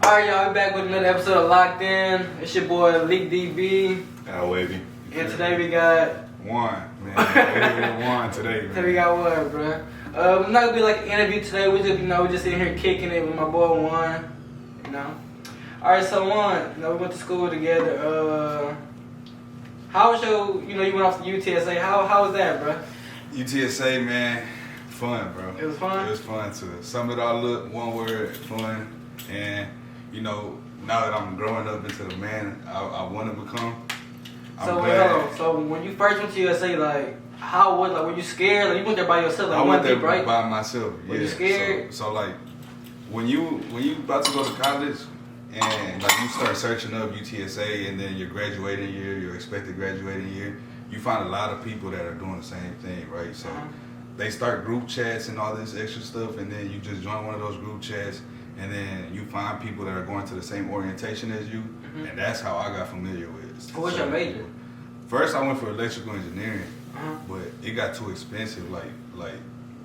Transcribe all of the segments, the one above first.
Alright, y'all, we back with another episode of Locked In. It's your boy, Leak DB. Al Wavy. And today we got... One, man. One today, man. Today we got one, bro. It's not gonna be like an interview today. We just in here kicking it with my boy Juan. Alright, so Juan, we went to school together. How was your, you went off to UTSA. How was that, bro? UTSA, man, fun, bro. It was fun? It was fun to sum it all up, one word, fun. And, now that I'm growing up into the man I want to become, I'm glad. So when you first went to USA, how was, were you scared? You went there by yourself, I went there right? by myself, yeah. Were you scared? So when you about to go to college, and you start searching up UTSA, and then your graduating year, your expected graduating year, you find a lot of people that are doing the same thing, right? So they start group chats and all this extra stuff, and then you just join one of those group chats, and then you find people that are going to the same orientation as you, and that's how I got familiar with it. What's your major? First, I went for electrical engineering, but it got too expensive. Like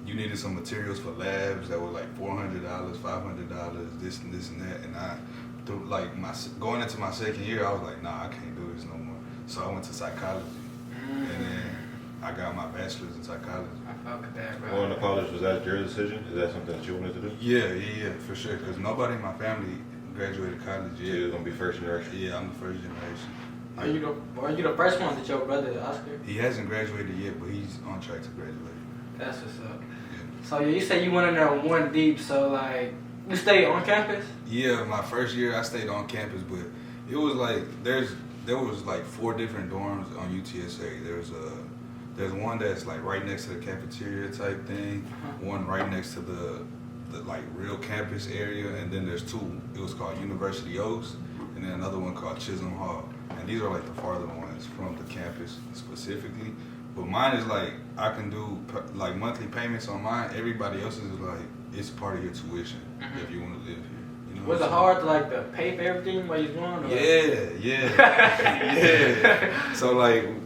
you needed some materials for labs that were like $400, $500, this and this and that, and going into my second year, I was like, nah, I can't do this no more. So I went to psychology, and then I got my bachelor's in psychology. I fuck with that, bro. Going to college, was that your decision? Is that something that you wanted to do? Yeah, for sure. Because nobody in my family graduated college yet. So you're gonna be first generation. Yeah, I'm the first generation. Are you the first one that your brother Oscar? He hasn't graduated yet, but he's on track to graduate. That's what's up. Yeah. So you said you went in there one deep. So you stayed on campus? Yeah, my first year I stayed on campus, but it was there was 4 different dorms on UTSA. There's one that's right next to the cafeteria type thing, one right next to the real campus area, and then there's 2. It was called University Oaks, and then another one called Chisholm Hall. And these are the farther ones from the campus specifically. But mine is I can do monthly payments on mine. Everybody else's is it's part of your tuition if you want to live here. Was it hard to pay for everything while you're going? Or? Yeah. So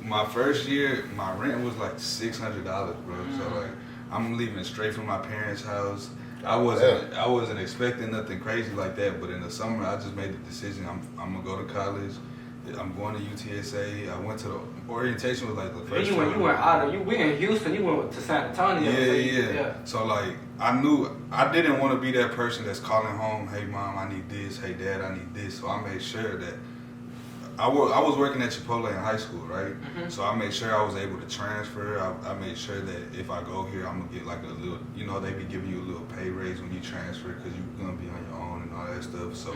my first year, my rent was $600, bro. So I'm leaving straight from my parents' house. I wasn't expecting nothing crazy like that, but in the summer I just made the decision I'm gonna go to college. I'm going to UTSA. I went to the orientation was the first. You went out of we in Houston. You went to San Antonio. Yeah. So I knew I didn't want to be that person that's calling home. Hey mom, I need this. Hey dad, I need this. So I made sure that I was working at Chipotle in high school, right? So I made sure I was able to transfer. I made sure that if I go here, I'm gonna get a little. They be giving you a little pay raise when you transfer because you're gonna be on your own and all that stuff. So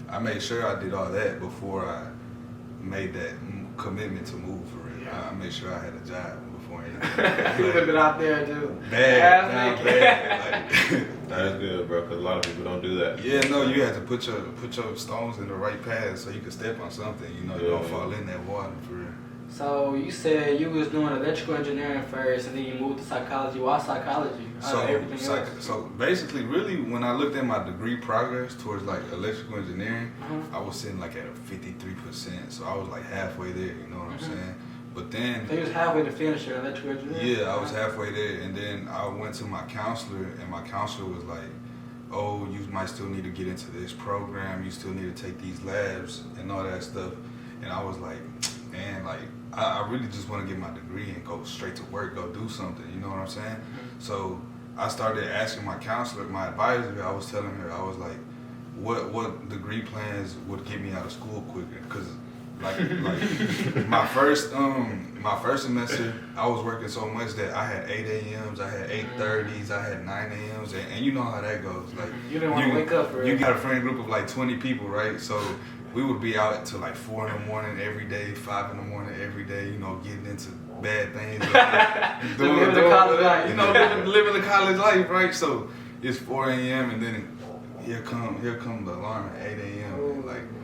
I made sure I did all that before I made that commitment to move for real. I made sure I had a job before anything. You living out there, dude. Bad. That is good, bro, because a lot of people don't do that. Yeah, no, you have to put your stones in the right path so you can step on something. You don't fall in that water for real. So you said you was doing electrical engineering first, and then you moved to psychology. Why psychology? So basically, really, when I looked at my degree progress towards electrical engineering, I was sitting at a 53%. So I was halfway there. You know what I'm saying? But then so you was halfway to finish your electrical engineering. Yeah, I was halfway there, and then I went to my counselor, and my counselor was like, "Oh, you might still need to get into this program. You still need to take these labs and all that stuff." And I was like, man, I really just want to get my degree and go straight to work, go do something, you know what I'm saying? So I started asking my counselor, my advisor, I was telling her, I was like, what degree plans would get me out of school quicker? Because my first semester, I was working so much that I had 8 a.m.s, I had 8:30s, I had 9 a.m.s, and you know how that goes. You didn't want to wake up for it. You got a friend group of 20 people, right? So we would be out till 4 in the morning every day, 5 in the morning every day, getting into bad things. Living the college life. Living the college life, right? So it's 4 a.m. and then here come the alarm at 8 a.m.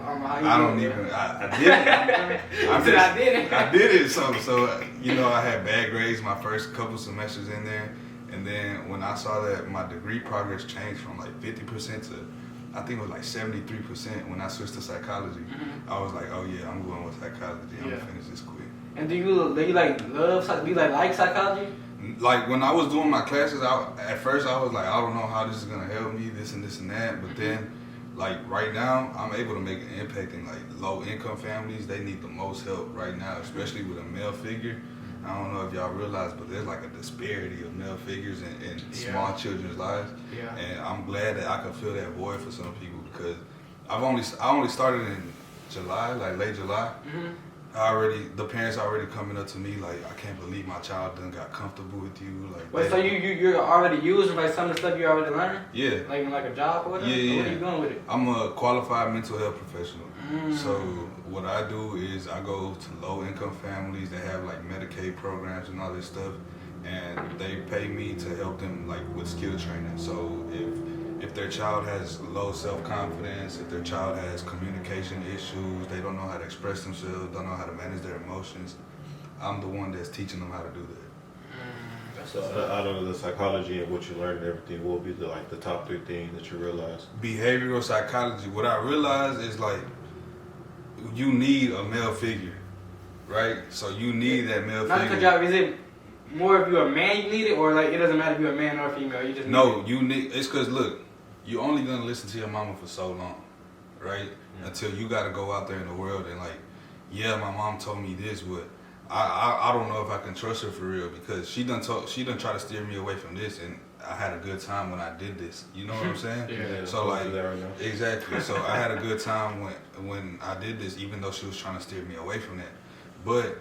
I did it. So I had bad grades my first couple semesters in there, and then when I saw that my degree progress changed from 50% to I think it was 73% when I switched to psychology. I was like, oh yeah, I'm going with psychology. I'm gonna finish this quick. And do you love psychology? Do you like psychology? When I was doing my classes, at first I was like, I don't know how this is gonna help me, this and that. But then like right now, I'm able to make an impact in like low income families. They need the most help right now, especially with a male figure. I don't know if y'all realize, but there's like a disparity of male figures in small children's lives. Yeah. And I'm glad that I can fill that void for some people because I only started in July, like late July. The parents already coming up to me like, I can't believe my child done got comfortable with you. Like, Wait, so you're already using like some of the stuff you already learned? Yeah. Like in like a job or whatever? Yeah. What are you doing with it? I'm a qualified mental health professional. So what I do is I go to low income families that have like Medicaid programs and all this stuff, and they pay me to help them like with skill training. So if their child has low self-confidence, if their child has communication issues, they don't know how to express themselves, don't know how to manage their emotions, I'm the one that's teaching them how to do that. So out of the psychology and what you learned and everything, what would be the top 3 things that you realized? Behavioral psychology. What I realized is like, you need a male figure, right? So you need that male Not figure. to cut you off, is it more if you're a man you need it, or like it doesn't matter if you're a man or a female, you just need it? You need, it's because look, you're only gonna listen to your mama for so long, right? Until you gotta go out there in the world and like, yeah, my mom told me this, but I don't know if I can trust her for real because she done try to steer me away from this, and I had a good time when I did this. You know what I'm saying? Yeah. So like, right now. exactly. So I had a good time when I did this, even though she was trying to steer me away from that. But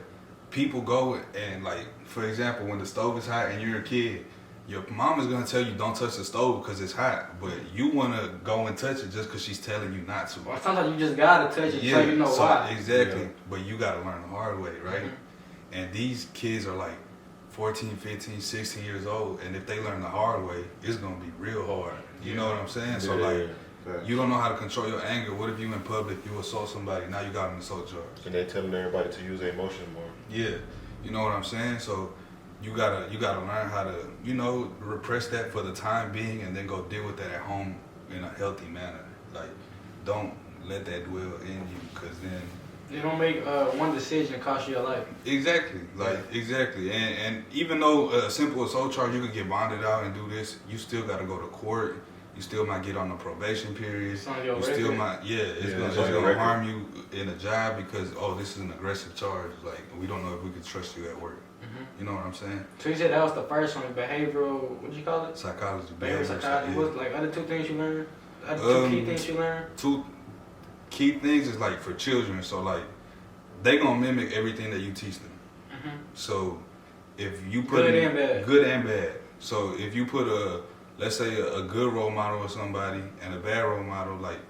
people go and like, for example, when the stove is hot and you're a kid, your mom is gonna tell you don't touch the stove because it's hot, but you wanna go and touch it just because she's telling you not to. Or sometimes you just gotta touch it so you know why. Exactly. But you gotta learn the hard way, right? And these kids are like 14, 15, 16 years old, and if they learn the hard way, it's gonna be real hard. You know what I'm saying? So like, you don't know how to control your anger. What if you in public, you assault somebody, now you got an assault charge. And they're telling everybody to use their emotion more. Yeah, you know what I'm saying? So you gotta learn how to, repress that for the time being, and then go deal with that at home in a healthy manner. Like, don't let that dwell in you, because then You don't make one decision cost you your life. exactly, exactly. And even though a simple assault charge, you could get bonded out and do this, you still gotta go to court. You still might get on the probation period. It's on your you record. still might, it's gonna harm you in a job because this is an aggressive charge. Like, we don't know if we can trust you at work. You know what I'm saying? So you said that was the first one, behavioral. What'd you call it? Psychology. Behavioral psychology. Yeah. What's like other 2 things you learned? Other 2 key things you learned? 2 key things is like for children. So like, they gonna mimic everything that you teach them. So if you put Good and bad. Good and bad. So if you put let's say a good role model of somebody and a bad role model, like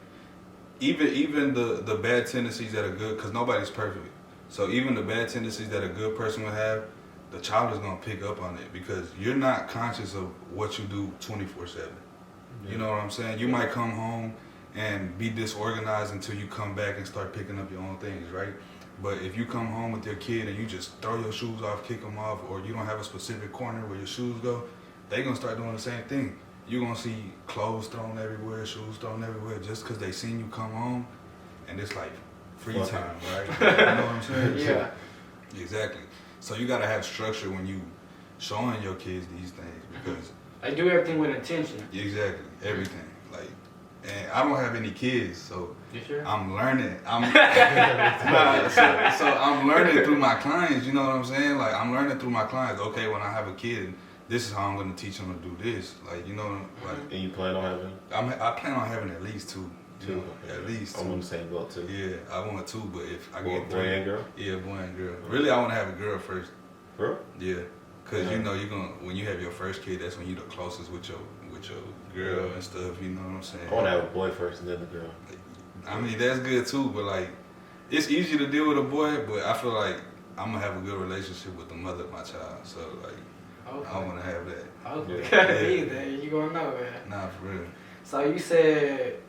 even the bad tendencies that are good, because nobody's perfect. So even the bad tendencies that a good person would have, the child is gonna pick up on it because you're not conscious of what you do 24/7. You know what I'm saying? You might come home and be disorganized until you come back and start picking up your own things, right? But if you come home with your kid and you just throw your shoes off, kick them off, or you don't have a specific corner where your shoes go, they gonna start doing the same thing. You're gonna see clothes thrown everywhere, shoes thrown everywhere, just because they seen you come home, and it's like free time, right? You know what I'm saying? Yeah. Exactly. So you gotta have structure when you showing your kids these things because Like do everything with intention. exactly everything. Like, and I don't have any kids, so You sure? I'm learning. So I'm learning through my clients. You know what I'm saying? Like, I'm learning through my clients. Okay, when I have a kid, this is how I'm gonna teach them to do this. Like, like. And you plan on having? I plan on having at least 2. Two. At least 2. I'm on the same boat too. Yeah, I want 2, but if I get 3, boy and girl. Yeah, boy and girl. Really, I want to have a girl first. Girl? Yeah, cause you're gonna when you have your first kid, that's when you're the closest with your girl and stuff. You know what I'm saying? I want to have a boy first and then the girl. I mean, that's good too, but like, it's easy to deal with a boy, but I feel like I'm gonna have a good relationship with the mother of my child. So like, I want to have that. Okay. Either you gonna know, man. Nah, for real. So you said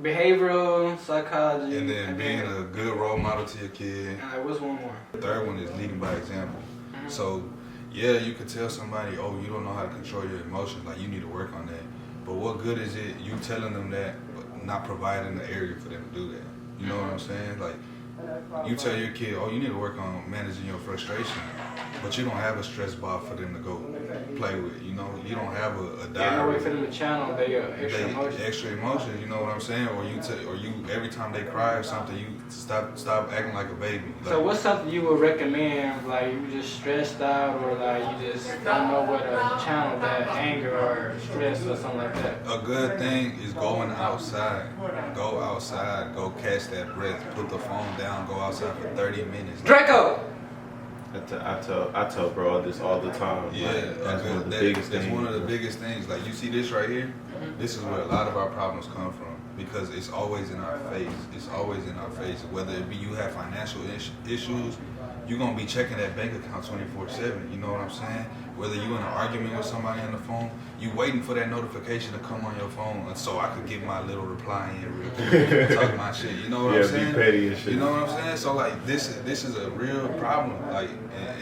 behavioral psychology, And then being a good role model to your kid. What's one more? The third one is leading by example. So, yeah, you could tell somebody, oh, you don't know how to control your emotions, like you need to work on that. But what good is it you telling them that, but not providing the area for them to do that? You know what I'm saying? Like, you tell your kid, oh, you need to work on managing your frustration. but you don't have a stress ball for them to go play with. You know, you don't have a Yeah, no diary. way for them to channel their extra emotion. Extra emotions, you know what I'm saying? Or you every time they cry or something, you stop acting like a baby. Like, So what's something you would recommend, like you just stressed out or like you just don't know where to channel that anger or stress or something like that? a good thing is going outside. Go outside, go catch that breath, put the phone down, go outside for 30 minutes. Draco! I tell bro this all the time. Yeah, like, that's one of the biggest that's things. one of the biggest things. Like you see this right here, this is where a lot of our problems come from because it's always in our face. It's always in our face. Whether it be you have financial issues, you're gonna be checking that bank account 24/7. You know what I'm saying? Whether you in an argument with somebody on the phone, you waiting for that notification to come on your phone, and so I could get my little reply in real quick, talk my shit. You know what I'm saying? Be petty and shit. You know what I'm saying? So like this is a real problem. Like,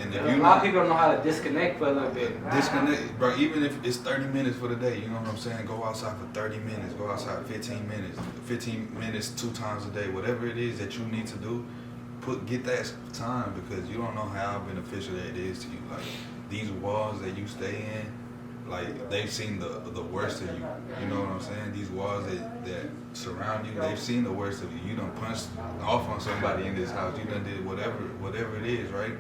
and if A you lot of people don't know how to disconnect for a little bit. disconnect, bro. Even if it's 30 minutes for the day, you know what I'm saying? Go outside for 30 minutes. Go outside 15 minutes. 15 minutes 2 times a day. Whatever it is that you need to do, get that time because you don't know how beneficial that is to you. Like these walls that you stay in, like they've seen the worst of you. You know what I'm saying? These walls that surround you, they've seen the worst of you. You done punched off on somebody in this house. You done did whatever it is, right?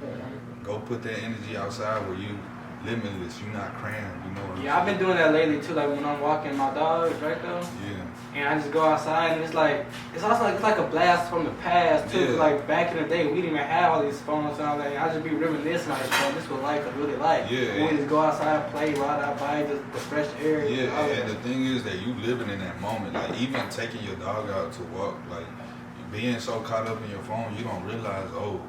Go put that energy outside where you limitless. You not crammed. You know what I'm saying? Yeah, I've been doing that lately too. Like when I'm walking my dogs, right though. Yeah. And I just go outside and it's also like a blast from the past too. Yeah. Like back in the day, we didn't even have all these phones and all that. I just be reminiscing like, bro, this was life I really like. Yeah. We just go outside, play, ride our bike, just the fresh air. Yeah, all and that. the thing is that you living in that moment. Like even taking your dog out to walk, like being so caught up in your phone, you don't realize, oh,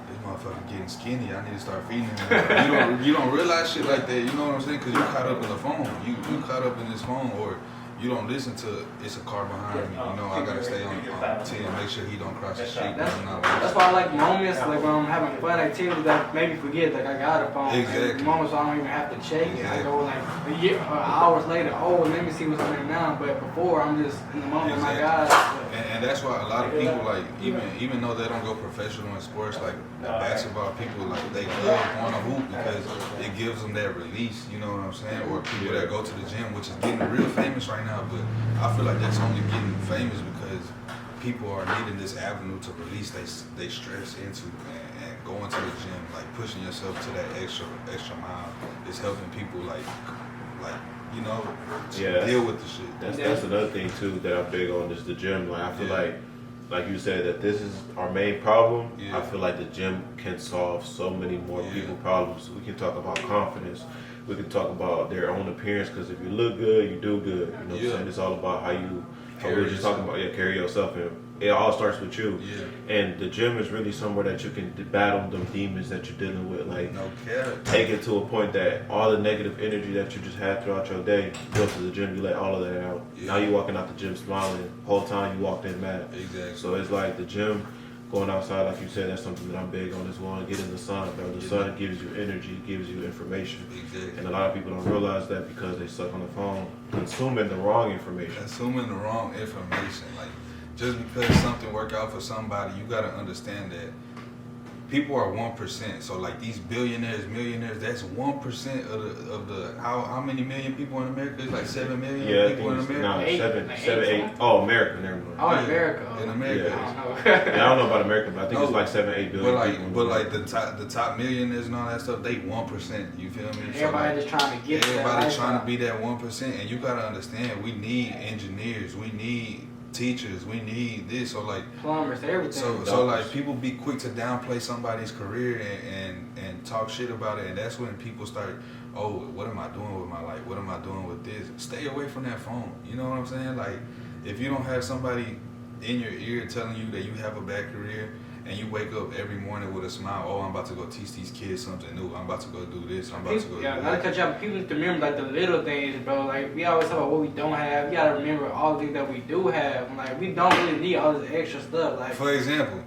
this motherfucker getting skinny. I need to start feeding him. You don't realize shit like that. You know what I'm saying? Because you caught up in the phone. You caught up in this phone, or you don't listen to it's a car behind me. You know, I gotta stay on 10, make sure he don't cross the street. That's why I like moments like when I'm having fun activities that make me forget like I got a phone. Exactly. Moments I don't even have to check it. I go like a year, hours later. Oh, let me see what's on there now. But before I'm just in the moment. Exactly. My God. And that's why a lot of people like even though they don't go professional in sports like basketball, people like they love going to hoop because it gives them that release. You know what I'm saying? Or people that go to the gym, which is getting real famous right now. But I feel like that's only getting famous because people are needing this avenue to release they stress into and going to the gym, like pushing yourself to that extra mile is helping people like you know deal with the shit. That's another thing too that I'm big on is the gym. Like I feel like you said that this is our main problem. Yeah. I feel like the gym can solve so many more people problems. We can talk about confidence. We can talk about their own appearance because if you look good, you do good. You know what I'm saying? It's all about how we were just talking about carry yourself in. It all starts with you. Yeah. And the gym is really somewhere that you can battle them demons that you're dealing with. Like, No cap. take it to a point that all the negative energy that you just had throughout your day, you go to the gym, you let all of that out. Yeah. Now you walking out the gym smiling. Whole time you walked in mad. Exactly. So it's like the gym, going outside, like you said, that's something that I'm big on as well. Get in the sun, bro. The sun gives you energy, gives you information. Exactly. And a lot of people don't realize that because they suck on the phone, consuming the wrong information. Consuming the wrong information. Like, just because something work out for somebody, you gotta understand that people are 1%. So like these billionaires, millionaires, that's 1% of the how many million people in America? It's like 7 million people in America. No, Eight, seven, like 7, 8. 8. Oh, America, never mind. Oh, in America. In America. Yeah. I don't know. Yeah, I don't know about America, but I think it's like 7, 8 billion people. But like the top millionaires and all that stuff, they 1%. You feel me? So Everybody like, just trying to get to that everybody trying to lifestyle. be that 1%, and you gotta understand we need engineers, we need teachers, we need this. So like Plumbers, everything. so like people be quick to downplay somebody's career and talk shit about it, and that's when people start, oh, what am I doing with my life? What am I doing with this? Stay away from that phone. You know what I'm saying? Like if you don't have somebody in your ear telling you that you have a bad career and you wake up every morning with a smile, oh, I'm about to go teach these kids something new. I'm about to go do this. I'm about to go Yeah, do not to that. cut you off. People need to remember like the little things, bro. Like we always talk about what we don't have. You gotta remember all the things that we do have. Like we don't really need all this extra stuff. Like For example,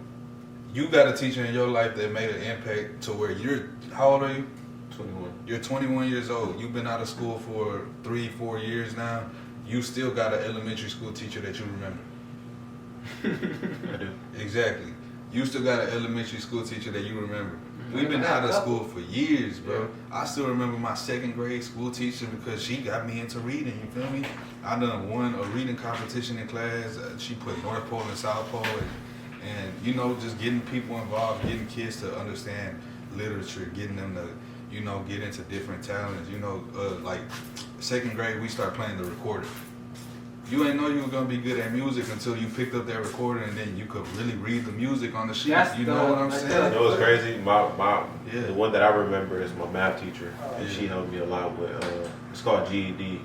you got a teacher in your life that made an impact to where you're, how old are you? 21. You're 21 years old. You've been out of school for 3-4 years now. You still got an elementary school teacher that you remember. I do. Exactly. You still got an elementary school teacher that you remember. We've been out of school for years, bro. I still remember my 2nd grade school teacher because she got me into reading, you feel me? I done won a reading competition in class. She put North Pole and South Pole and you know, just getting people involved, getting kids to understand literature, getting them to, you know, get into different talents. You know, like 2nd grade, we start playing the recorder. You ain't know you were gonna be good at music until you picked up that recorder and then you could really read the music on the sheet. You know what I'm saying? You know what's crazy? The one that I remember is my math teacher. And she helped me a lot with, it's called GED.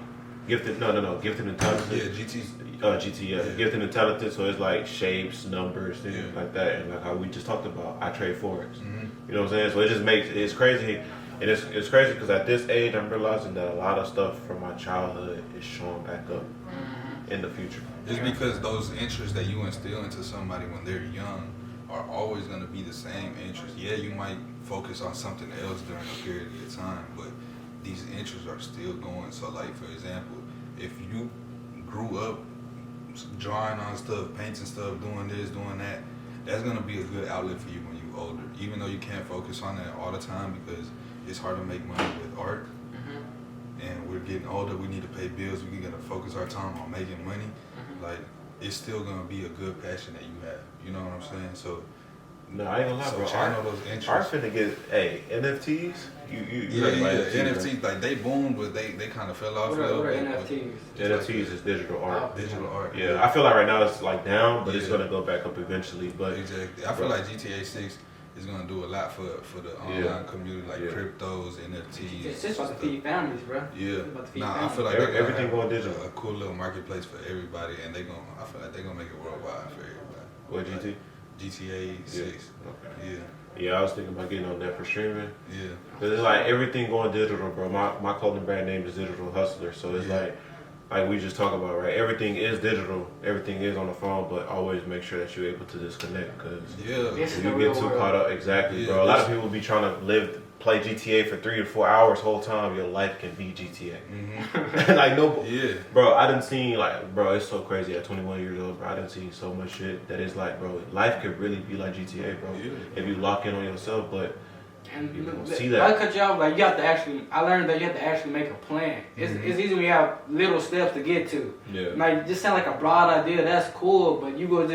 Gifted and talented. Yeah, GT. GT, gifted and talented. So it's like shapes, numbers, things like that. And like how we just talked about, I trade forex. You know what I'm saying? So it just makes, it's crazy. And it's crazy because at this age, I'm realizing that a lot of stuff from my childhood is showing back up in the future. It's because those interests that you instill into somebody when they're young are always going to be the same interests. Yeah, you might focus on something else during a period of time, but these interests are still going. So like, for example, if you grew up drawing on stuff, painting stuff, doing this, doing that, that's going to be a good outlet for you when you're older. Even though you can't focus on that all the time because it's hard to make money with art. And we're getting older, we need to pay bills, we gotta focus our time on making money. Like, it's still gonna be a good passion that you have. You know what I'm saying? So, no, I ain't gonna lie, bro. Channel those interests. Art finna get, NFTs? You heard about NFTs, like, they boomed, but they kind of fell off. What are NFTs? NFTs is digital art. Digital art. Yeah, I feel like right now it's like down, but it's gonna go back up eventually. But exactly. I feel like GTA 6 is gonna do a lot for the online community, like cryptos, NFTs. It's just about to feed families, bro. Yeah. I feel like everything going digital. A cool little marketplace for everybody, and I feel like they're gonna make it worldwide for everybody. What GT? GTA 6. Okay. Yeah. Yeah, I was thinking about getting on that for streaming. Yeah. Cause it's like everything going digital, bro. My clothing brand name is Digital Hustler, so it's like we just talk about, right? Everything is digital, everything is on the phone, but always make sure that you're able to disconnect, because you get too caught up. Exactly, bro. A lot of people be trying to play GTA for 3 to 4 hours whole time. Your life can be GTA. Bro. I done seen bro, it's so crazy. At 21 years old, bro, I done seen so much shit that is like, bro, life could really be like GTA, bro. If you lock in on yourself, but. And you don't see that. I cut you off. Like, you have to actually. I learned that you have to actually make a plan. It's easy when you have little steps to get to. Yeah. Like, just sound like a broad idea. That's cool, but you going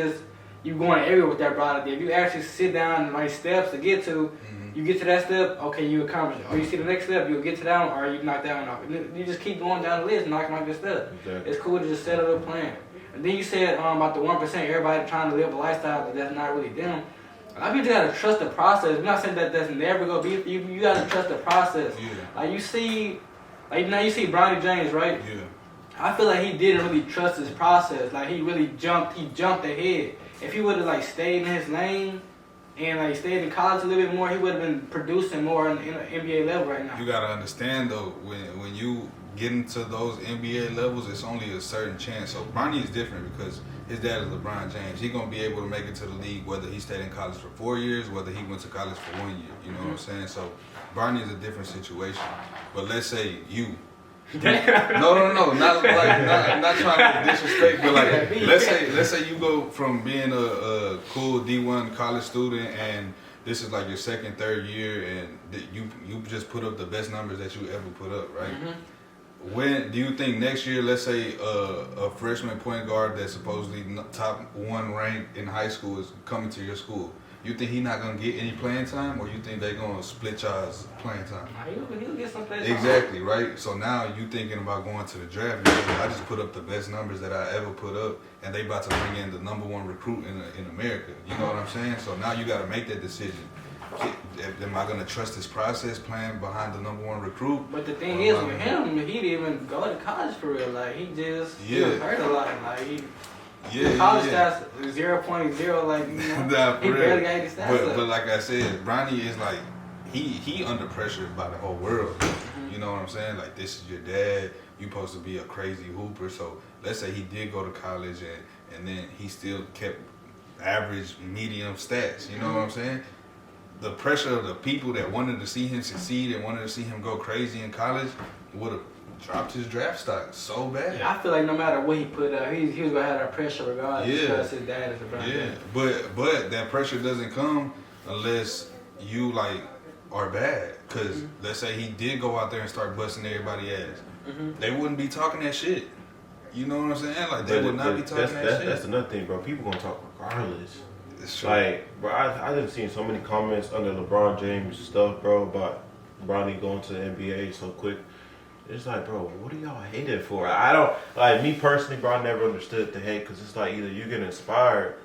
everywhere with that broad idea. If you actually sit down and write steps to get to, you get to that step. Okay, you accomplish it. Or you see the next step, you'll get to that one, or you knock that one off. You just keep going down the list, knocking off your step. Exactly. It's cool to just set up a plan. And then you said about the 1%. Everybody trying to live a lifestyle that's not really them. A lot of people gotta trust the process. We're not saying that that's never gonna be for you. You gotta trust the process. Yeah. Like you see Bronny James, right? Yeah. I feel like he didn't really trust his process. Like he really jumped ahead. If he would have stayed in his lane and stayed in college a little bit more, he would have been producing more in the NBA level right now. You gotta understand though, when you get into those NBA levels, it's only a certain chance. So Bronny is different because his dad is LeBron James. He's gonna be able to make it to the league whether he stayed in college for 4 years, whether he went to college for 1 year. You know what I'm saying? So Bronny is a different situation. But let's say you. No, not trying to disrespect, but let's say you go from being a cool D1 college student and this is like your second, third year, and you just put up the best numbers that you ever put up, right? When do you think next year, let's say a freshman point guard that's supposedly top 1 ranked in high school is coming to your school? You think he's not gonna get any playing time, or you think they're gonna split y'all's playing time? He'll get some playing time. Exactly, right? So now you thinking about going to the draft. I just put up the best numbers that I ever put up, and they about to bring in the #1 recruit in America. You know what I'm saying? So now you got to make that decision. Am I gonna trust this process playing behind the #1 recruit? But the thing is, with him, he didn't even go to college for real. Like he hurt a lot. Like college stats 0.0. Like he barely got any stats. But like I said, Bronny is like he under pressure by the whole world. You know what I'm saying? Like, this is your dad. You supposed to be a crazy hooper. So let's say he did go to college and then he still kept average, medium stats. You know what I'm saying? The pressure of the people that wanted to see him succeed and wanted to see him go crazy in college would have dropped his draft stock so bad. I feel like no matter what he put up, he was gonna have that pressure regardless. Yeah. Because his dad is LeBron. Yeah, but that pressure doesn't come unless you like are bad. Cause let's say he did go out there and start busting everybody's ass, they wouldn't be talking that shit. You know what I'm saying? Like they would not be talking that shit. That's another thing, bro. People gonna talk regardless. It's true. Like, bro, I done seen so many comments under LeBron James stuff, bro, about Bronny going to the NBA so quick. It's like, bro, what are y'all hating for? I don't, like, me personally, bro, I never understood the hate, because it's like either you get inspired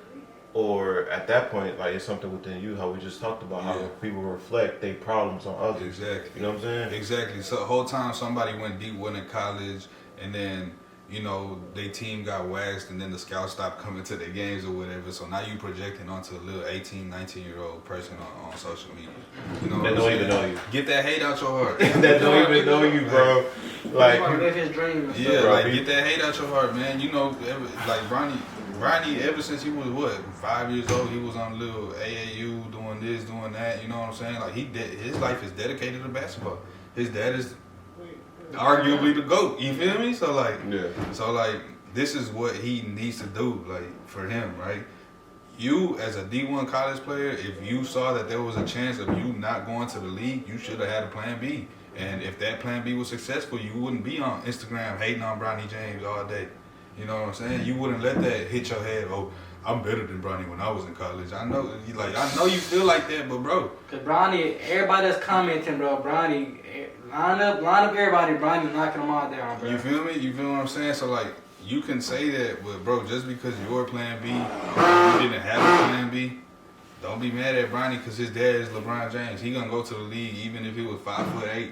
or at that point, like, it's something within you, how we just talked about, how people reflect their problems on others. Exactly. You know what I'm saying? Exactly. So the whole time somebody went deep, went in college, and then, you know, their team got waxed, and then the scouts stopped coming to their games or whatever. So now you projecting onto a little 18, 19-year-old person on social media. You know, They don't even know you. Get that hate out your heart. That don't even know you, bro. Like, Like, live his dream. And Yeah, stuff. like get that hate out your heart, man. You know, like Bronny, ever since he was what 5 years old, he was on little AAU doing this, doing that. You know what I'm saying? Like his life is dedicated to basketball. His dad is arguably the GOAT. You feel me? So like, this is what he needs to do, like for him, right? You as a D1 college player, if you saw that there was a chance of you not going to the league, you should have had a plan B. And if that plan B was successful, you wouldn't be on Instagram hating on Bronny James all day. You know what I'm saying? You wouldn't let that hit your head. Oh, I'm better than Bronny when I was in college. I know you feel like that, but bro. Cause Bronny, everybody that's commenting, bro, Bronny, line up everybody. Bronny knocking them all down, bro. You feel me? You feel what I'm saying? So like, you can say that, but bro, just because your plan B, you didn't have a plan B, don't be mad at Bronny because his dad is LeBron James. He gonna go to the league even if he was 5'8".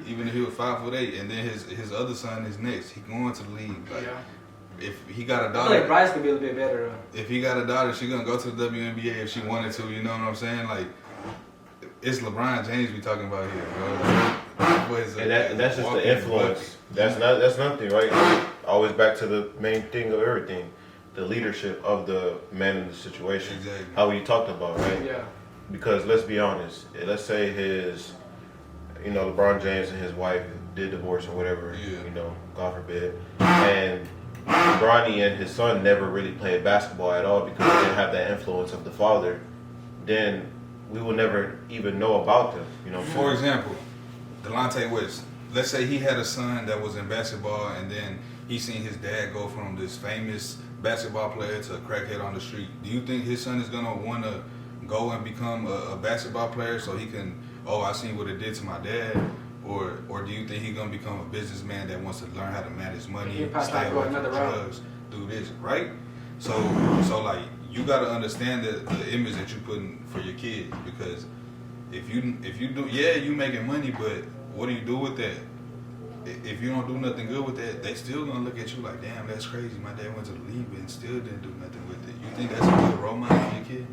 Even if he was 5'8", and then his other son is next. He going to the league. Like, if he got a I daughter, feel like Bryce could be a little bit better though. if he got a daughter, she gonna go to the WNBA if she wanted to. You know what I'm saying? Like, it's LeBron James we talking about here, bro. and that's just the influence. That's nothing, right? Always back to the main thing of everything, the leadership of the man in the situation. Exactly. How we talked about, right? Yeah. Because let's be honest, let's say LeBron James and his wife did divorce or whatever, God forbid, and Bronny and his son never really played basketball at all because they didn't have that influence of the father, then we will never even know about them. You know. For example, Delonte West. Let's say he had a son that was in basketball, and then he seen his dad go from this famous basketball player to a crackhead on the street. Do you think his son is gonna want to go and become a basketball player so he can? Oh, I seen what it did to my dad. Or do you think he's gonna become a businessman that wants to learn how to manage money, stay away from drugs, do this, right? So like, you gotta understand the image that you putting for your kids, because if you do, you making money, but what do you do with that? If you don't do nothing good with that, they still gonna look at you like, damn, that's crazy. My dad went to the league and still didn't do nothing with it. You think that's a good role model for your kid?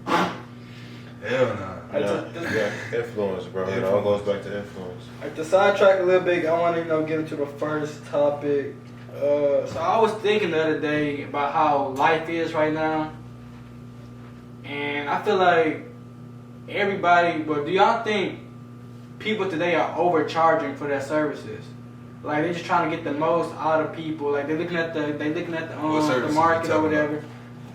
Hell nah. Influence, bro. It all goes back to influence. To sidetrack a little bit, I want to get into the first topic. So I was thinking the other day about how life is right now, and I feel like everybody. But do y'all think people today are overcharging for their services? Like they're just trying to get the most out of people. Like they're looking at the market or whatever.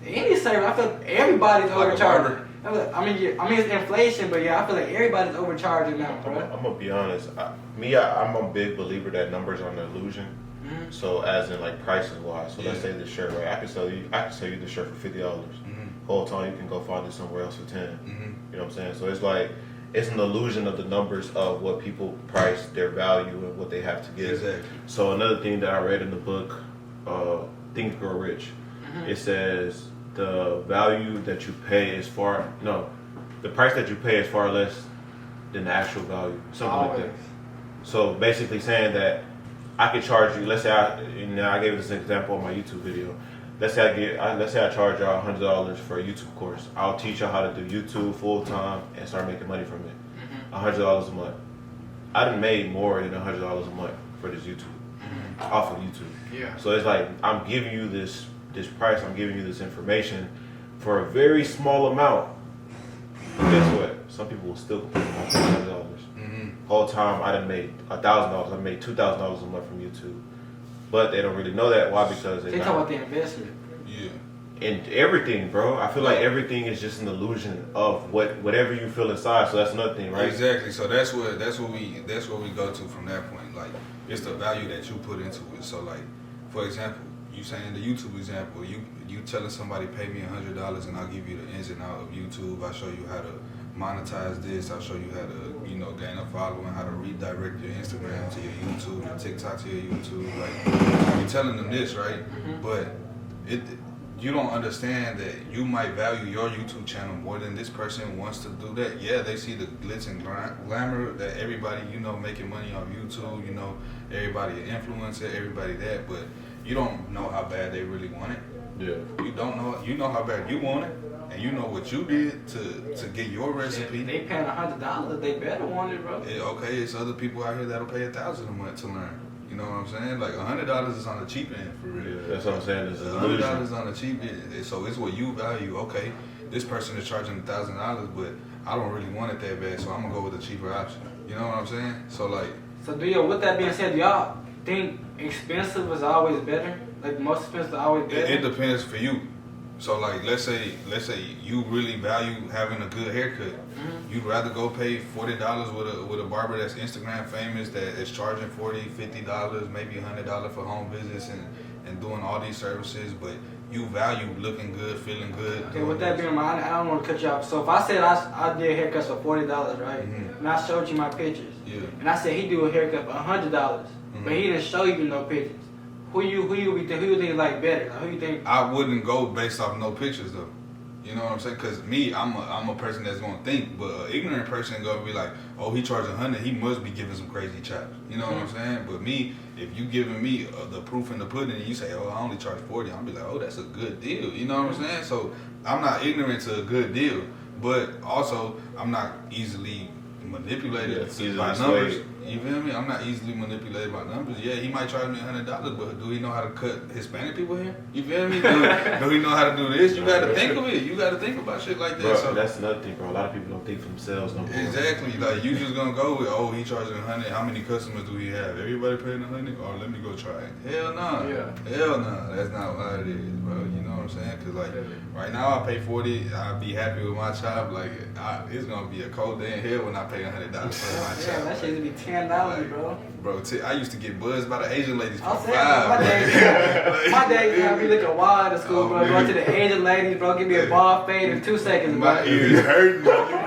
Any service, I feel like everybody's overcharging. I mean, it's inflation, but I feel like everybody's overcharging now, bro. I'm gonna be honest. I'm a big believer that numbers are an illusion. Mm-hmm. So, as in like prices wise. So let's say this shirt, right? I can sell you this shirt for $50. Mm-hmm. Whole time you can go find it somewhere else for $10. Mm-hmm. You know what I'm saying? So it's like it's an illusion of the numbers of what people price their value and what they have to give. Exactly. So another thing that I read in the book, Think and Grow Rich, it says the value that you pay the price that you pay is far less than the actual value. Something like that. So basically saying that I could charge you, let's say I gave this example on my YouTube video. Let's say I charge y'all $100 for a YouTube course. I'll teach y'all how to do YouTube full time and start making money from it. $100 a month. I done made more than $100 a month for this YouTube, off of YouTube. Yeah. So it's like I'm giving you this price, I'm giving you this information for a very small amount. But guess what? Some people will still complain about $100. whole time I done made $1,000. I made $2,000 a month from YouTube. But they don't really know that. Why? Because they talk about the investment. Yeah. And everything, bro. I feel like everything is just an illusion of whatever you feel inside. So that's another thing, right? Exactly. So that's what we go to from that point. Like, it's the value that you put into it. So like, for example, you saying the YouTube example, you telling somebody pay me $100 and I'll give you the ins and out of YouTube. I'll show you how to monetize this. I'll show you how to gain a following, how to redirect your Instagram to your YouTube, your TikTok to your YouTube. Like, you're telling them this, right? Mm-hmm. But you don't understand that you might value your YouTube channel more than this person wants to do that. Yeah, they see the glitz and glamour that everybody, making money on YouTube, everybody an influencer, everybody that, but you don't know how bad they really want it. Yeah. You don't know, how bad you want it, and you know what you did to get your recipe. If they paying $100, they better want it, bro. Okay, it's other people out here that'll pay $1,000 a month to learn. You know what I'm saying? Like $100 is on the cheap end for real. Yeah, that's what I'm saying. $100 on the cheap end. So it's what you value. Okay, this person is charging $1,000, but I don't really want it that bad, so I'm gonna go with the cheaper option. You know what I'm saying? So like. So with that being said, do y'all think expensive is always better? Like the most expensive is always better? It depends for you. So like, let's say you really value having a good haircut. Mm-hmm. You'd rather go pay $40 with a barber that's Instagram famous that is charging $40, $50, maybe $100 for home visits and doing all these services, but you value looking good, feeling good. Okay, with that being in mind, I don't want to cut you off. So if I said I did haircuts for $40, right, Mm-hmm. and I showed you my pictures, Yeah. and I said he do a haircut for $100, Mm-hmm. but he didn't show you no pictures. Who you think like better? Like, who you think? I wouldn't go based off no pictures though. You know what I'm saying? Cause me, I'm a person that's gonna think, but an ignorant person gonna be like, oh, he charged $100, he must be giving some crazy chops. You know what I'm saying? But me, if you giving me the proof in the pudding, and you say, oh, I only charge $40, I'll be like, oh, that's a good deal. You know what I'm saying? So I'm not ignorant to a good deal, but also I'm not easily manipulated by numbers. You feel me? I'm not easily manipulated by numbers. Yeah, he might charge me $100, but do he know how to cut Hispanic people here? You feel me? Do he know how to do this? You got to think of it. You got to think about shit like that. Bro, so that's another thing, bro. A lot of people don't think for themselves no more. Exactly. Like, you just gonna go with, oh, he charging $100. How many customers do he have? Everybody paying $100? Oh, let me go try it. Hell no. Yeah. Hell no. That's not what it is, bro. You know what I'm saying? Cause like right now I pay $40. I'll be happy with my chop. Like it's gonna be a cold day in hell when I pay $100 for my chop. Yeah, that shit used to be $10, bro. Bro, I used to get buzzed by the Asian ladies for I'm $5. saying, my days had me looking wild at school, bro. Oh, Going to the Asian ladies, bro. Give me a ball fade in 2 seconds, bro. My ears hurting.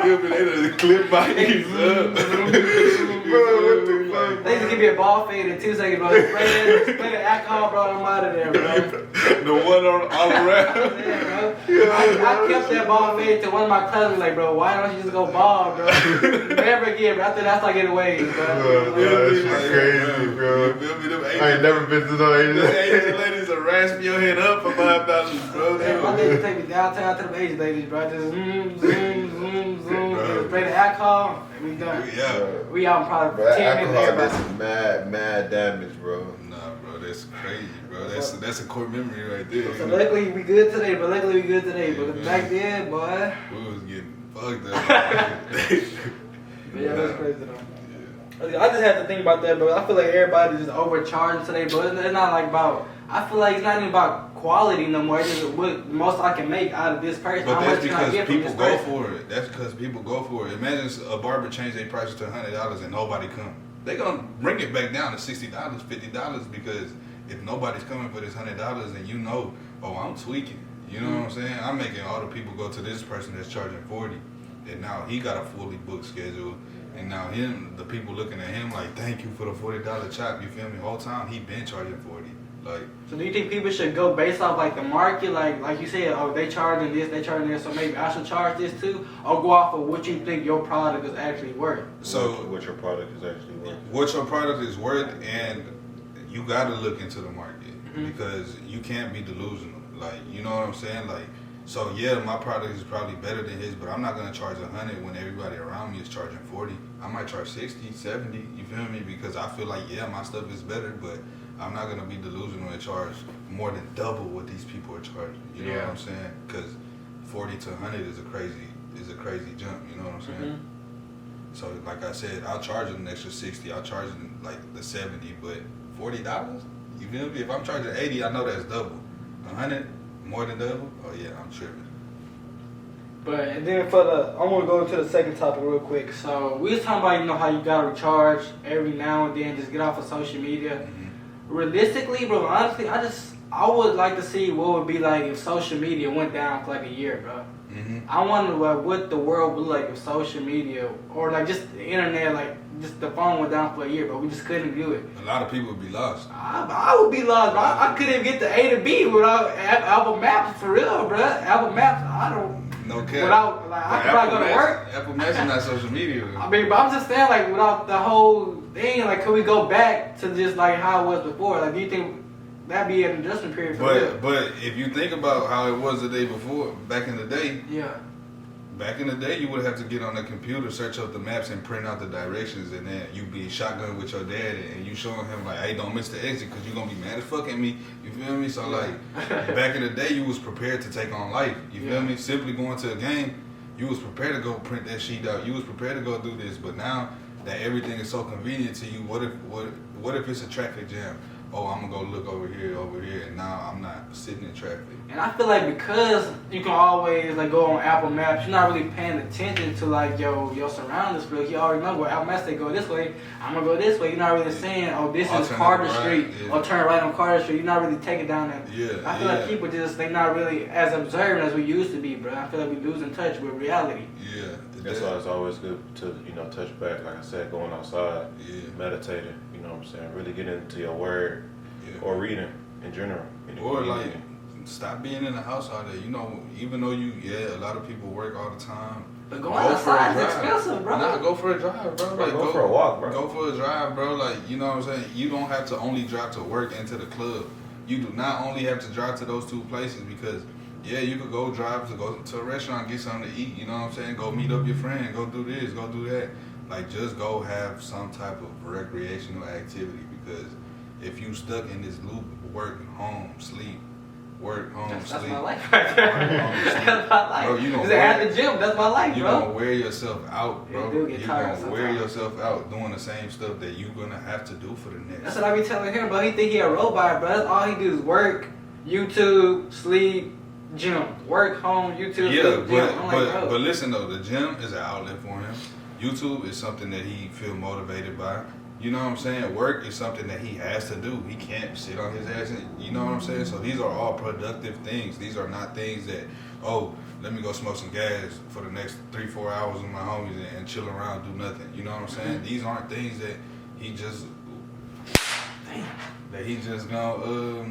You feel me? They just clip my ears up. Bro, what the fuck? They used to give me a ball fade in 2 seconds, bro. Spray the alcohol, bro. I'm out of there, bro. The one on all around. Yeah, bro. I kept that ball fade to one of my cousins, like, bro, why don't you just go ball, bro? Never again, bro. After that, I started getting waves, bro. That's crazy, bro. You feel me? Them I ain't never been to no Asian. Them Asian ladies will rasp your head up for $5, bro. Yeah, my ladies take me downtown to the Asian ladies, bro. Just zoom, Bro. spray the alcohol, and we done. Yeah. We out in probably Bro, 10 minutes. alcohol Everybody. does mad damage, bro. Nah, bro, that's crazy, bro. That's a core memory right there. So luckily we good today, but back then, boy. We was getting fucked up. Yeah, that's crazy though. I just have to think about that, bro. I feel like everybody just overcharged today, bro. It's not like about. I feel like it's not even about quality no more. It's just what the most I can make out of this person. But How that's much can I because get from people this go person? for it. That's because people go for it. Imagine a barber change their prices to $100 and nobody come. They gonna bring it back down to $60, $50 because if nobody's coming for this $100 and you know, oh, I'm tweaking. You know what I'm saying? I'm making all the people go to this person that's charging $40, and now he got a fully booked schedule. And now the people looking at him like, thank you for the $40 chop. You feel me? Whole time he been charging $40. Like. So do you think people should go based off like the market, like you said, oh they charging this, so maybe I should charge this too, or go off of what you think your product is actually worth? So what your product is actually worth. What your product is worth, and you gotta look into the market because you can't be delusional. Like, you know what I'm saying? Like, so yeah, my product is probably better than his, but I'm not gonna charge $100 when everybody around me is charging $40. I might charge $60, $70. You feel me? Because I feel like my stuff is better, but I'm not gonna be delusional and charge more than double what these people are charging. You know what I'm saying? Because $40 to $100 is a crazy jump. You know what I'm saying? So like I said, I'll charge them an extra 60. I'll charge them like the 70, but $40. You feel me? If I'm charging 80, I know that's double. 100 more than double. Oh yeah, I'm tripping. But and then I want to go to the second topic real quick. So we was talking about how you gotta recharge every now and then, just get off of social media. Mm-hmm. Realistically, bro, honestly, I would like to see what would be like if social media went down for like a year, bro. Mm-hmm. I wonder what the world would look like if social media or like just the internet, like just the phone went down for a year, but we just couldn't do it. A lot of people would be lost. I would be lost, bro. I couldn't even get to A to B without Apple Maps, for real, bro. Apple Maps, I don't. No cap. Without, like, I could probably go to work. Apple Maps is not social media. I mean, but I'm just saying, like, without the whole thing, like, could we go back to just like how it was before? Like, do you think that'd be an adjustment period for real? But if you think about how it was the day before, back in the day, you would have to get on the computer, search up the maps, and print out the directions, and then you be shotgun with your dad, and you showing him like, hey, don't miss the exit, cause you gonna be mad as fuck at me. You feel me? So like, back in the day, you was prepared to take on life. You feel me? Simply going to a game, you was prepared to go print that sheet out. You was prepared to go do this. But now that everything is so convenient to you, what if it's a traffic jam? Oh, I'm gonna go look over here, and now I'm not sitting in traffic. And I feel like because you can always like go on Apple Maps, you're not really paying attention to like your surroundings. But you already know where Apple Maps they go this way. I'm gonna go this way. You're not really saying, oh, this is Carter Street, or turn right on Carter Street. You're not really taking down that. I feel like people they not really as observant as we used to be, bro. I feel like we losing touch with reality. Yeah. That's why it's always good to touch back. Like I said, going outside, meditating. You know what I'm saying? Really getting into your word or reading in general. Or like stop being in the house all day. Even though a lot of people work all the time. But going outside is expensive, bro. Nah, go for a drive, bro. Like go for a walk, bro. Go for a drive, bro. Like, you know what I'm saying? You don't have to only drive to work and to the club. You do not only have to drive to those two places because you could go drive to go to a restaurant, get something to eat, you know what I'm saying? Go meet up your friend, go do this, go do that. Like, just go have some type of recreational activity because if you stuck in this loop, work, home, sleep, work, home, sleep. That's my life right there. Work, home, sleep. That's my life. Bro, you gonna at the gym, that's my life, You're going to wear yourself out, bro. You're going to wear yourself out doing the same stuff that you're going to have to do for the next. That's what I be telling him, bro. He think he a robot, bro. That's all he do is work, YouTube, sleep, gym. Work, home, YouTube, sleep, gym. But listen, though, the gym is an outlet for him. YouTube is something that he feel motivated by. You know what I'm saying? Work is something that he has to do. He can't sit on his ass. You know what I'm saying? So these are all productive things. These are not things that, let me go smoke some gas for the next 3-4 hours with my homies and chill around, do nothing. You know what I'm saying? These aren't things that he just gonna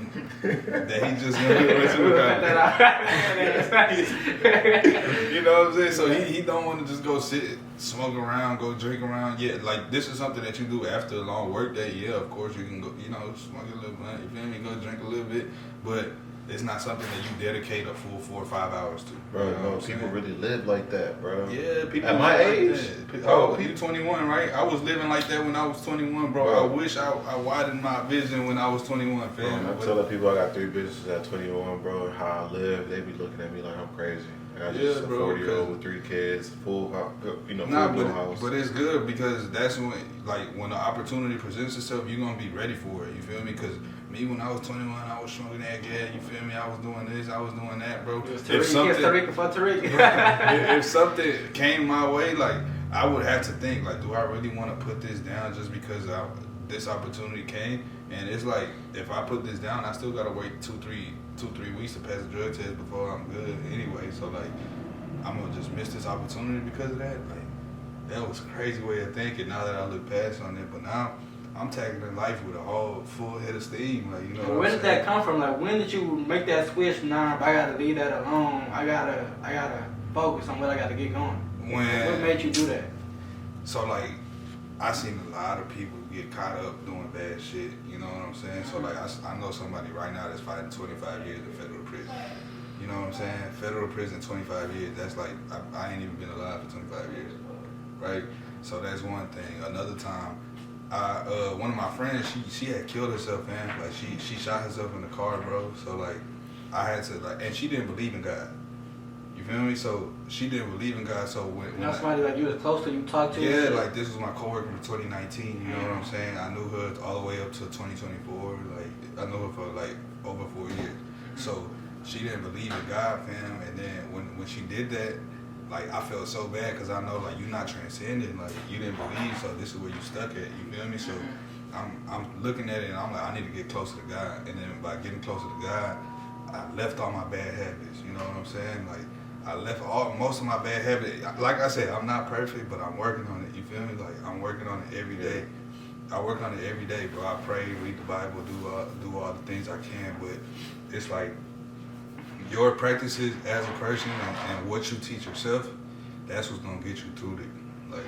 you know what I'm saying? So he don't want to just go sit, smoke around, go drink around. Yeah, like this is something that you do after a long work day. Yeah, of course you can go, smoke a little blunt, you feel me? Go drink a little bit, but it's not something that you dedicate a full 4 or 5 hours to. Bro, no, people really live like that, bro. Yeah, people at my age. You 21, right? I was living like that when I was 21, bro. I wish I widened my vision when I was 21, fam. I'm telling people I got 3 businesses at 21, bro. How I live, they be looking at me like I'm crazy. I got just a 40-year-old with 3 kids, full house. But it's good because that's when the opportunity presents itself, you're gonna be ready for it. You feel me? Because me, when I was 21, I was smoking that gas. You feel me? I was doing this, I was doing that, bro. If something came my way, like I would have to think, like, do I really want to put this down just because this opportunity came? And it's like, if I put this down, I still gotta wait 2-3 weeks to pass the drug test before I'm good anyway. So like, I'm gonna just miss this opportunity because of that. Like, that was a crazy way of thinking. Now that I look past on it, but now I'm tackling life with a whole full head of steam. Like, you know. Where did that come from? Like, when did you make that switch? Nah, I gotta leave that alone. I gotta focus on what I gotta get going. What made you do that? So like, I seen a lot of people get caught up doing bad shit. You know what I'm saying? So like, I know somebody right now that's fighting 25 years in federal prison. You know what I'm saying? Federal prison, 25 years. That's like, I ain't even been alive for 25 years, right? So that's one thing. Another time, one of my friends, she had killed herself, man. Like she shot herself in the car, bro. So like, I had to and she didn't believe in God. You feel me? me? So she didn't believe in God. So when You know somebody like you was close to, you talked to? Yeah, like this was my coworker from 2019. You know what I'm saying? I knew her all the way up to 2024. Like I knew her for like over 4 years. So she didn't believe in God, fam. And then when she did that, like I felt so bad because I know like you're not transcending. Like you didn't believe, so this is where you stuck at. You feel me? So I'm looking at it and I'm like, I need to get closer to God. And then by getting closer to God, I left all my bad habits. You know what I'm saying? Like I left most of my bad habits. Like I said, I'm not perfect, but I'm working on it. You feel me? Like I'm working on it every day. I work on it every day, bro. I pray, read the Bible, do all the things I can. But it's like your practices as a person and what you teach yourself, that's what's gonna get you through it. Like,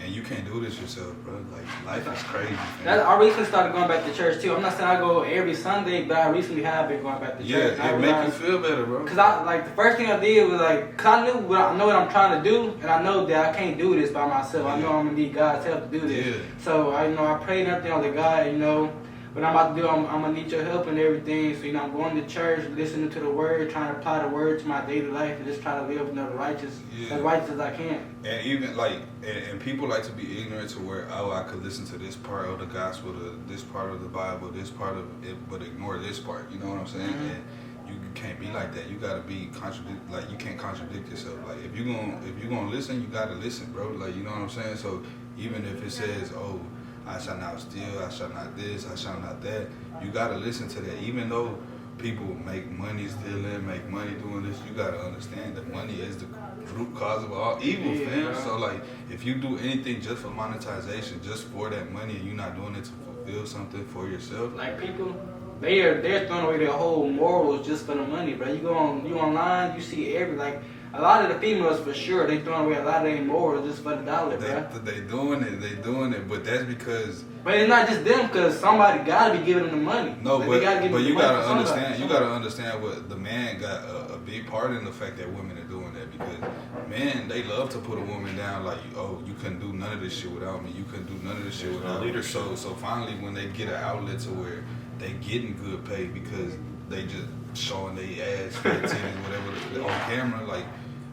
and you can't do this yourself, bro. Like, life is crazy. I recently started going back to church too. I'm not saying I go every Sunday, but I recently have been going back to church. Yeah, it make you feel better, bro. Cause I like the first thing I did was like, cause I know what I'm trying to do, and I know that I can't do this by myself. I know I'm gonna need God's help to do this. Yeah. So I prayed and everything. I was like, God, what I'm about to do, I'm gonna need your help and everything. So I'm going to church, listening to the word, trying to apply the word to my daily life, and just try to live as righteous as I can. And even like, and people like to be ignorant to where, oh, I could listen to this part of the gospel, this part of the Bible, this part of it, but ignore this part. You know what I'm saying? And you can't be like that. You gotta be like you can't contradict yourself. Like if you gonna listen, you gotta listen, bro. Like you know what I'm saying? So even if it says, oh, I shall not steal, I shall not this, I shall not that, you gotta listen to that. Even though people make money stealing, make money doing this, you gotta understand that money is the root cause of all evil, fam. So like, if you do anything just for monetization, just for that money, and you're not doing it to fulfill something for yourself. Like people, they're throwing away their whole morals just for the money, bro. You online, you see a lot of the females for sure, they throwing away a lot of their morals just for the dollar, bro. They doing it, but that's because. But it's not just them, because somebody gotta be giving them the money. No, like, but you gotta understand. You gotta understand what the man got a big part in the fact that women are doing that, because men, they love to put a woman down like, oh, you couldn't do none of this shit without me. You couldn't do none of this shit without me. So finally, when they get an outlet to where they getting good pay because they just showing their ass, their titties, whatever on camera, like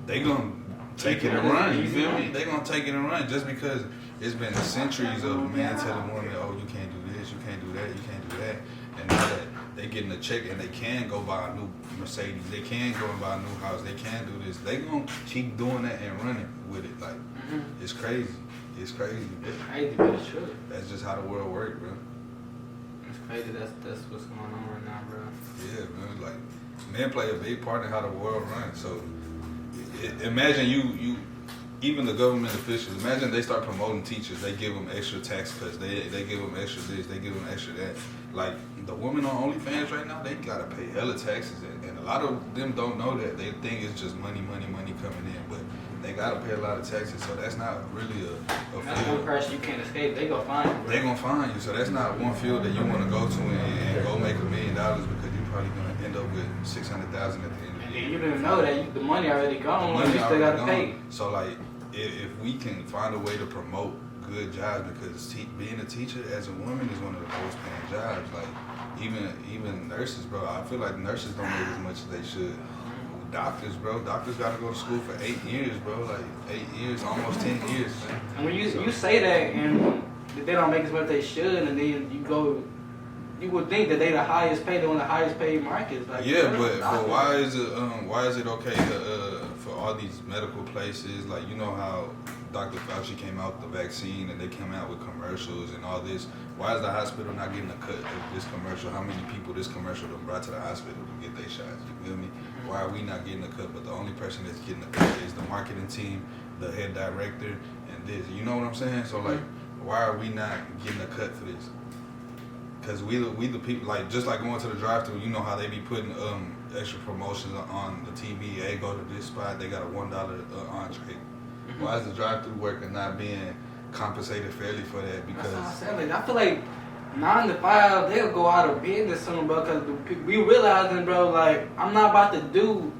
they gonna take it and run. You feel me? They gonna take it and run just because it's been centuries of men telling women, oh, you can't do this, you can't do that, you can't do that. And now that they getting a check and they can go buy a new Mercedes, they can go and buy a new house, they can do this, they gonna keep doing that and running with it. Like, it's crazy. It's crazy, bro. It's crazy, but it's true. That's just how the world works, bro. It's crazy. That's what's going on right now, bro. Yeah, man. Like, men play a big part in how the world runs. So, imagine you even the government officials, imagine they start promoting teachers, they give them extra tax cuts, they give them extra this, they give them extra that. Like, the women on OnlyFans right now, they gotta pay hella taxes, and a lot of them don't know that. They think it's just money coming in, but they gotta pay a lot of taxes, so that's not really a That's field. one person you can't escape. They gonna find you, bro. They gonna find you, so that's not one field that you wanna go to and go make $1 million, because you're probably gonna end up with $600,000 at the end of the year. You didn't know that the money already gone, you still gotta pay. So like, if we can find a way to promote good jobs, because being a teacher as a woman is one of the most paying jobs. Like even nurses, bro. I feel like nurses don't make as much as they should. Doctors, bro. Doctors gotta go to school for 8 years, bro. Like 8 years, almost 10 years. Man. And when you say that and they don't make as much as they should, and then you would think that they the highest paid, they're one of the highest paid markets. Like, yeah, but why is it okay to for all these medical places, like, you know how Dr. Fauci came out with the vaccine and they came out with commercials and all this. Why is the hospital not getting a cut of this commercial? How many people this commercial done brought to the hospital to get their shots? You feel me? Why are we not getting a cut? But the only person that's getting a cut is the marketing team, the head director, and this. You know what I'm saying? So like, why are we not getting a cut for this? Because we the people, like, just like going to the drive-thru, you know how they be putting extra promotions on the TV. Hey, go to this spot, they got a $1 entree. Why is the drive-thru worker not being compensated fairly for that? Because that's what I said. Like, I feel like 9 to 5, they'll go out of business soon, bro. Because we realizing, bro, like, I'm not about to do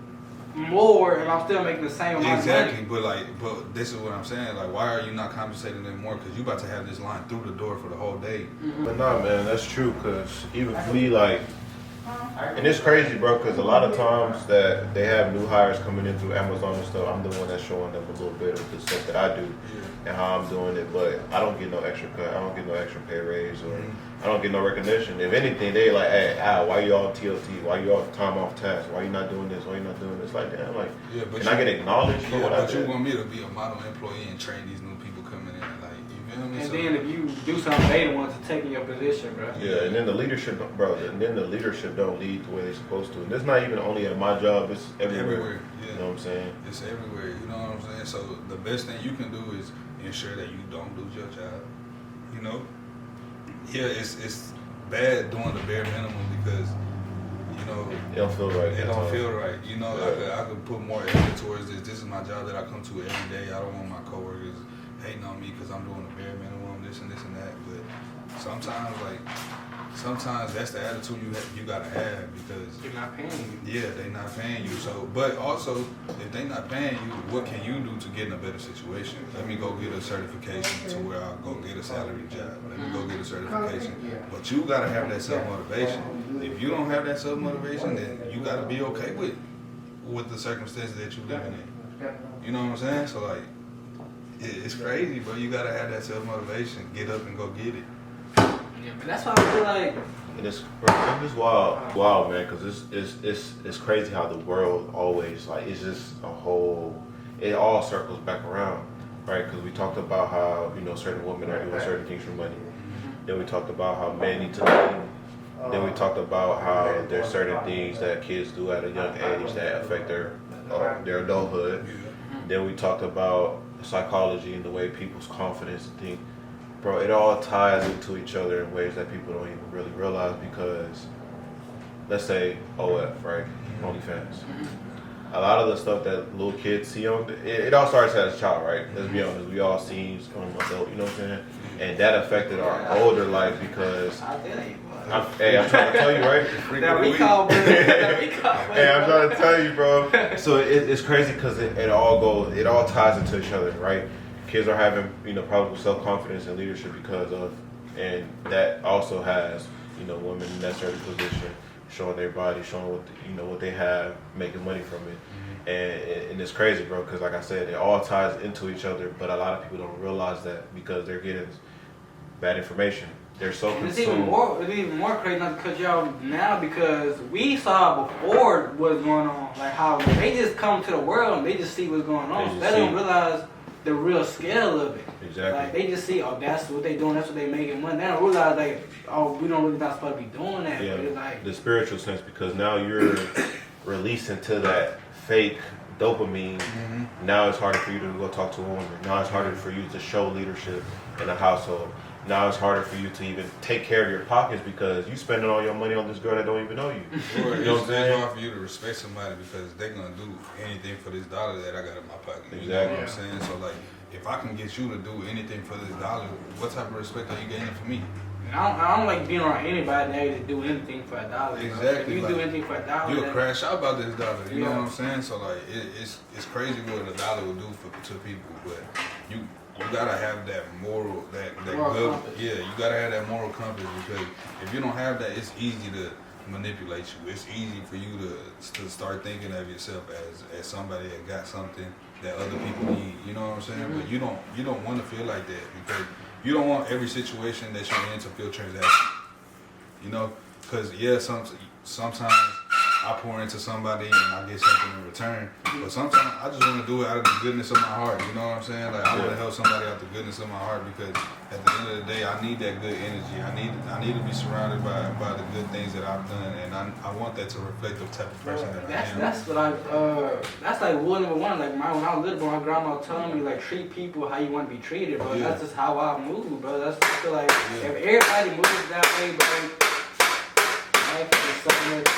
more and I'm still making the same amount exactly, of money. but this is what I'm saying. Like, why are you not compensating them more? Because you about to have this line through the door for the whole day. But nah, man, that's true. Cause even if we like, And it's crazy, bro, because a lot of times that they have new hires coming in through Amazon and stuff, I'm the one that's showing them a little bit of the stuff that I do and how I'm doing it, but I don't get no extra cut, I don't get no extra pay raise, or I don't get no recognition. If anything, they like, hey, Al, why you all TLT? Why you all time off task? Why you not doing this? Why you not doing this? Like, damn, like, can I get acknowledged for what I did? But you want me to be a model employee and train these new people coming in, like, you feel me? And then if you do something, they the ones to take in your position, bro. Yeah, and then the leadership, bro, and then the leadership don't lead the way they're supposed to. And it's not even only at my job, it's everywhere. Yeah. You know what I'm saying? It's everywhere, you know what I'm saying? So the best thing you can do is ensure that you don't lose your job, you know? Yeah, it's bad doing the bare minimum because, you know, It don't feel right. it don't feel right. You know, I could put more effort towards this. This is my job that I come to every day. I don't want my coworkers hating on me because I'm doing the bare minimum, this and that. But sometimes that's the attitude you gotta have because They're not paying you. yeah, they not paying you. So, but also if they not paying you, what can you do to get in a better situation? Let me go get a certification to where I'll go get a salary job. Let me go get a certification. But you gotta have that self motivation. If you don't have that self motivation, then you gotta be okay with the circumstances that you're living in. You know what I'm saying? So like, it's crazy, but you gotta have that self motivation. Get up and go get it. Yeah, but that's why I feel like. And it's wild, man, because it's crazy how the world always, like, it's just a whole, it all circles back around, right? Because we talked about how, you know, certain women are doing certain things for money. Then we talked about how men need to lead. Then we talked about how there's certain things that kids do at a young age that affect their adulthood. Then we talked about psychology and the way people's confidence and things. Bro, it all ties into each other in ways that people don't even really realize because, let's say, OF, right? OnlyFans. A lot of the stuff that little kids see on it all starts as a child, right? Let's be honest. We all seen adult, you know what I'm saying? And that affected our older life because I'm trying to tell you, right? That recall, bro. Hey, I'm trying to tell you, bro. So it's crazy because it all ties into each other, right? Kids are having, you know, probably self-confidence and leadership because of, and that also has, you know, women in that certain position, showing their body, showing what, what they have, making money from it. And it's crazy, bro, because like I said, it all ties into each other, but a lot of people don't realize that because they're getting bad information. They're so consumed. It's even more crazy not to cut you off now because we saw before what's going on, like how they just come to the world and they just see what's going on. They don't realize the real scale of it. Exactly. Like they just see, oh, that's what they doing, that's what they making money. They don't realize like, oh, we don't really not supposed to be doing that. Yeah, but it's like the spiritual sense because now you're releasing to that fake dopamine. Now it's harder for you to go talk to a woman. Now it's harder for you to show leadership in a household. Now it's harder for you to even take care of your pockets because you spending all your money on this girl that don't even know you. Or you know what I'm saying? It's hard for you to respect somebody because they're gonna do anything for this dollar that I got in my pocket. Exactly. You know what I'm saying? So like, if I can get you to do anything for this dollar, what type of respect are you gaining for me? I don't like being around anybody that to do anything for a dollar. Exactly. If you do anything for a dollar, You'll crash out about this dollar. You know Yeah. what I'm saying? So like, it's crazy what a dollar will do to people, but you gotta have that moral, that moral good, compass. yeah. You gotta have that moral compass because if you don't have that, it's easy to manipulate you. It's easy for you to start thinking of yourself as somebody that got something that other people need. You know what I'm saying? But you don't want to feel like that because you don't want every situation that you're in to feel transactional. You know, because sometimes I pour into somebody and I get something in return. But sometimes I just want to do it out of the goodness of my heart. You know what I'm saying? Like I want to help somebody out the goodness of my heart because at the end of the day, I need that good energy. I need to be surrounded by the good things that I've done, and I want that to reflect the type of person that I am. That's what that's like rule number one. Like when I was little, bro, my grandma told me like treat people how you want to be treated, bro. Yeah. That's just how I move, bro. I feel like if everybody moves that way, bro, life is so much.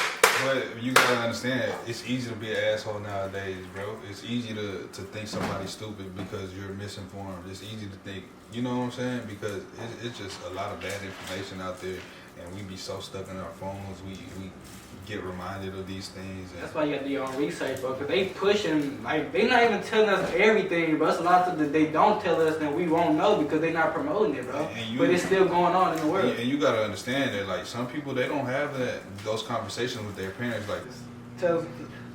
But you gotta understand, it's easy to be an asshole nowadays, bro. It's easy to think somebody's stupid because you're misinformed. It's easy to think, you know what I'm saying? Because it's just a lot of bad information out there, and we be so stuck in our phones. We get reminded of these things. That's why you got to do your own research, bro. Cause they pushing, like, they not even telling us everything, bro. It's a lot of stuff that they don't tell us that we won't know because they not promoting it, bro. But it's still going on in the world. And you gotta understand that, like, some people, they don't have those conversations with their parents. Like, Tell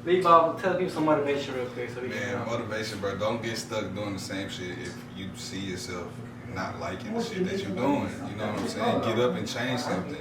people some motivation real quick. So we man, motivation, bro. Don't get stuck doing the same shit if you see yourself not liking the shit that you're doing. You know what I'm saying? Get up and change something.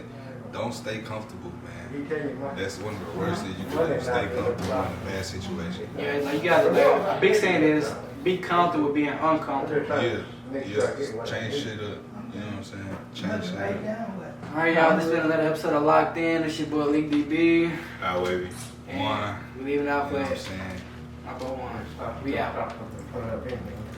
Don't stay comfortable, man. That's one of the worst things you can do. Stay comfortable in a bad situation. Yeah, like you got to, like, a big saying is be comfortable with being uncomfortable. Yeah. Change shit up. You know what I'm saying? Change shit up. Alright, y'all, this has been another episode of Locked In. It's your boy League DB. Out, wavy. One. We leaving out You know what I'm for saying? my boy One. We out.